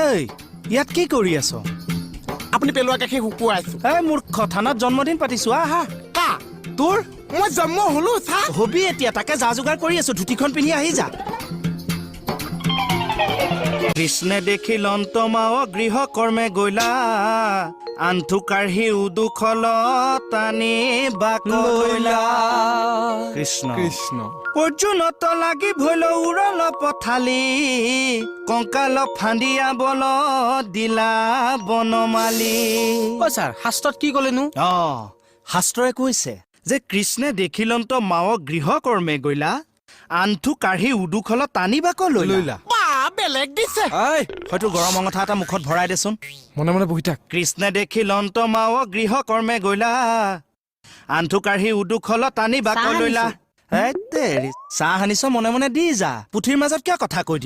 এই ইয়াত কি কৰি আছ আপুনি পেলোৱা গাখীৰ শুকুৱাইছো এই মূৰ্খ থানাত জন্মদিন পাতিছো আহা কা তোৰ মই জন্ম হলো চা হবি এতিয়া তাকে যা যোগাৰ কৰি আছো ধুতিখন পিন্ধি আহি যা কৃষ্ণে দেখিল অন্তমাও গৃহ কৰ্মে গৈলা আন্থু কাঢ়ি উদুখল টানি বাক লৈলা কৃষ্ণ কৃষ্ণ অৰ্জুনত লাগি ভৈল উৰল পথালি কংকাল ফান্দিয়া বল দিলা বনমালী অ ছাৰ শাস্ত্ৰত কি ক'লেনো শাস্ত্ৰই কৈছে যে কৃষ্ণে দেখিলন্ত মাও গৃহ কৰ্মে গৈলা আন্থু কাঢ়ি উদুখল টানি বাক লৈলা বা বেলেগ দিছে ঐ হয়তো গৰম অঙঠা এটা মুখত ভৰাই দেচোন মনে মনে বহি থাক কৃষ্ণে দেখিলন্ত মাও গৃহ কৰ্মে গৈলা আন্থু কাঢ়ি উদুখল টানি বাক লৈলা চাহ আনিছ মনে মনে দি যা পুথিৰ মাজত কিয় কথা কৈ দি